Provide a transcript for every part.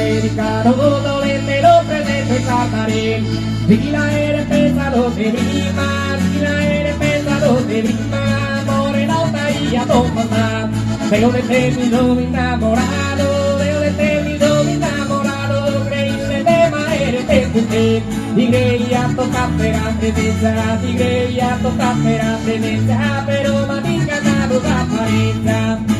americano, dovete lo presento il saltare. Vigila e pensalo de rima, vigila e pensalo de rima, amore no taía toma. Veo de te mi sono innamorado, veo de te mi sono innamorado, creíble tema eres de usted. Direi a tocar per presenza, direi a tocar per presenza, però ma mi canalo da parenza.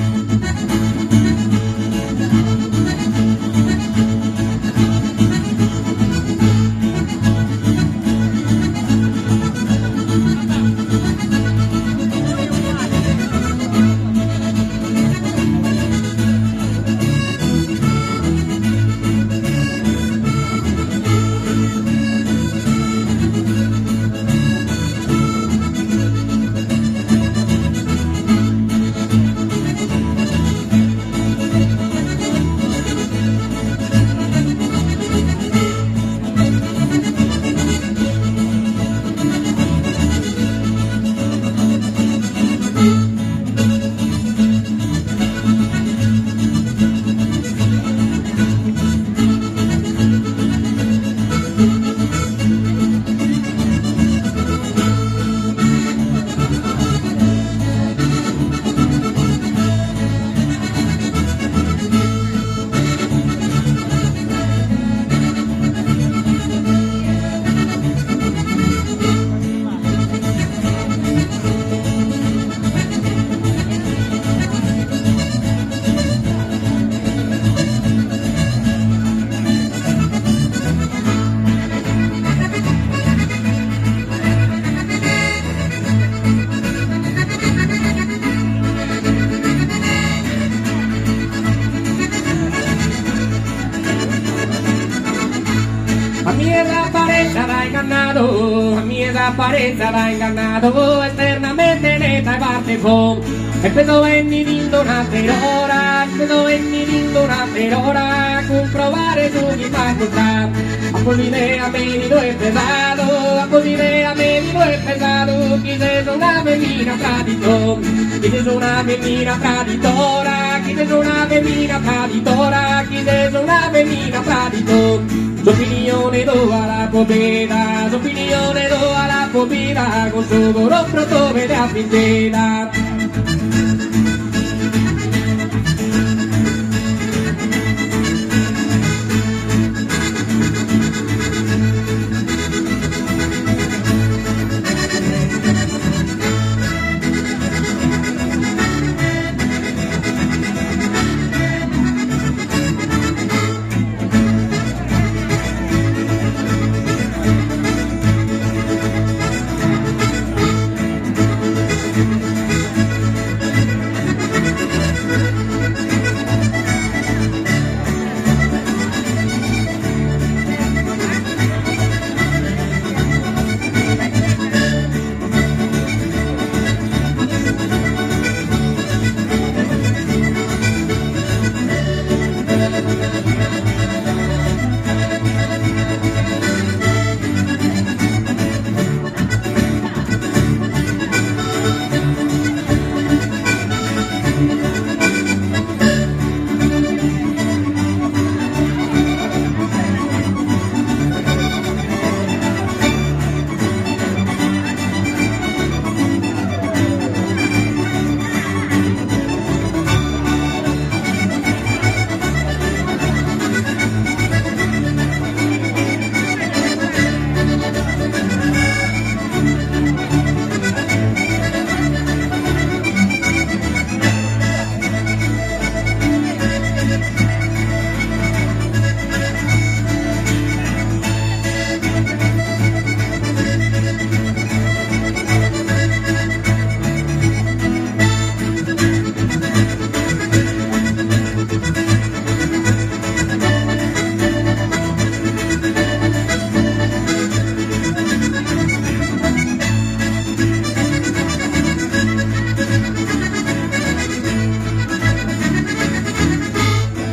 A mí esa pareja da ingannado, a mí esa pareja da ingannado, eternamente neta e parte con. Empezó en mi lindo una per ora, empezó en mi lindo una per ora, comprobare su mi facultad. Apollire a me ni lo he pesado, apollire a me ni lo he pesado, quise una bambina traditor, quise una bambina traditora, quise una bambina traditora, quise una bambina traditor. Su opinione do alla popeda, su opinione do alla popeda, con su coro pronto vede a fintera.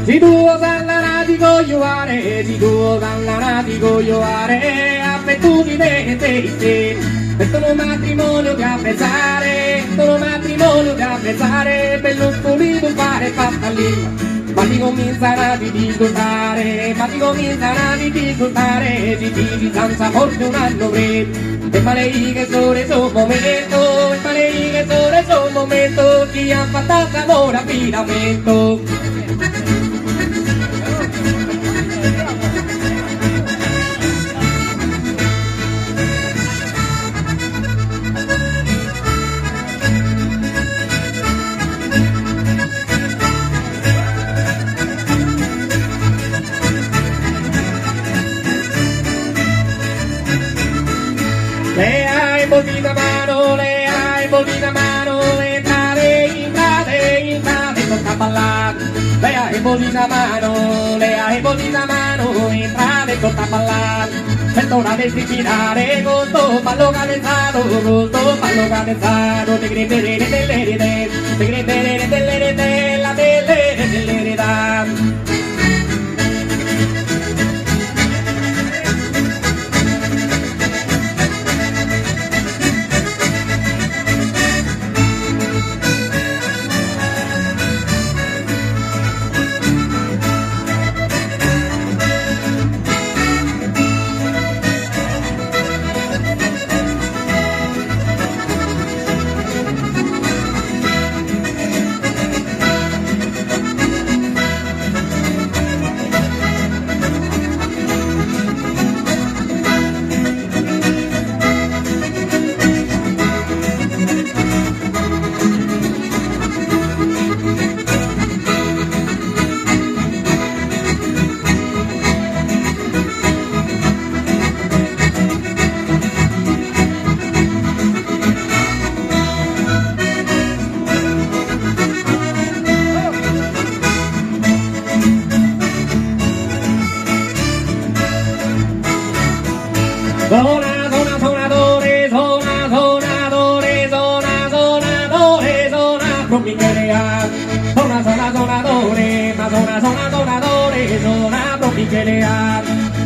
Si tuo dalla di cogliare, si tuo dalla di cogliare, abitudine te, questo matrimonio di apprezzare, questo matrimonio di apprezzare, per lo pulito fare fatta lì. ma ti comienzerà a difficoltare, ma ti comienzerà a difficoltare, si dici senza forse un anno pre, e ma lei che sole un momento, e ma lei che sole un momento, chi ha fatto amore affidamento. Le hai volvita mano, le hai volvita mano, entrare, tocca ballare. Le hai volvita mano, le hai volvita mano, entrare, tocca ballare. Perdona di girare, con tu ballo cadenzato, ti griderete dell'erede, ti griderete dell'erede, la dell'erede.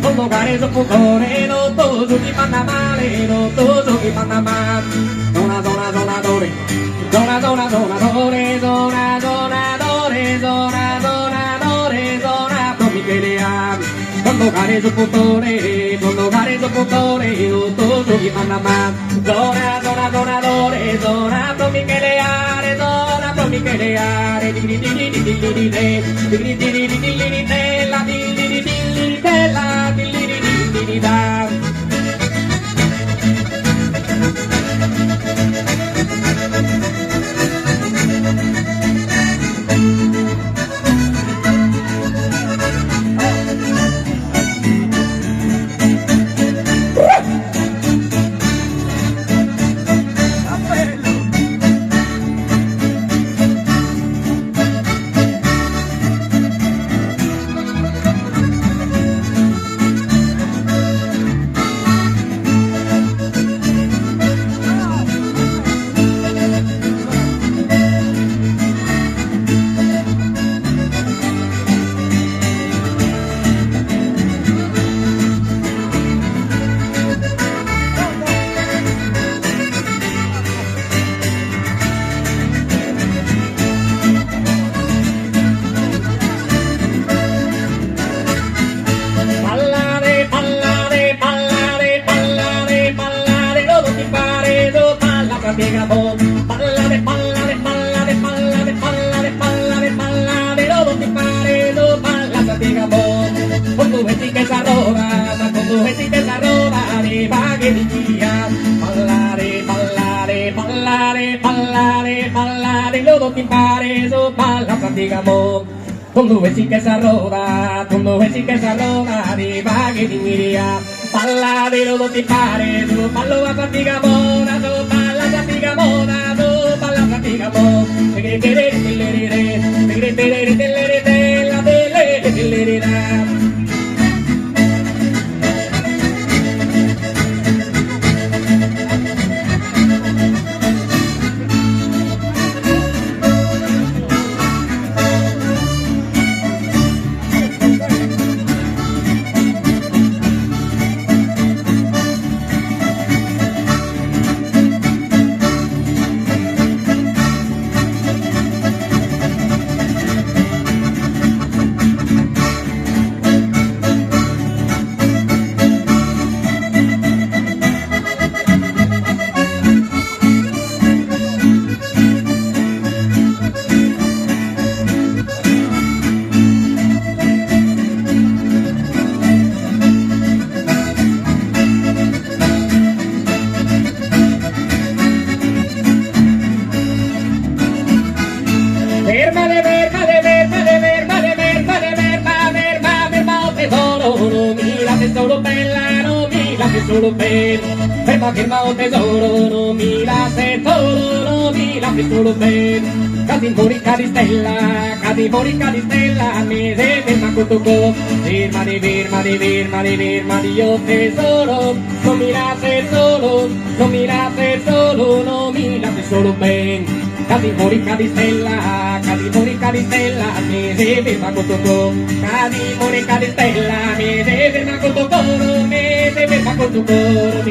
Non toccare sul putore, non tu su chi fanno male, non tu su chi fanno male. Zonadore, zona, promicherea. Non toccare sul putore, non tu su chi fanno male. Zona, promicherea, zona, promicherea. La Cuando ves que se roda, di baghe di miria, palla de los ti pare, tu pallo a fatiga mona, tu palla fatiga mona, tu palla fatiga mona, te gritere, la dele, solo bene. Ferma che ma un tesoro, non mi lasci solo, non mi lasci solo bene. Cadi fuori stella, mi sei ferma con tu co. Fermati, io tesoro, non mi lasci solo, non mi lasci solo, non mi lasci solo bene. Cadi fuori stella, mi sei ferma con tu co. Cadi fuori stella, mi sei ferma con tu coro, mi sei ferma con tu coro,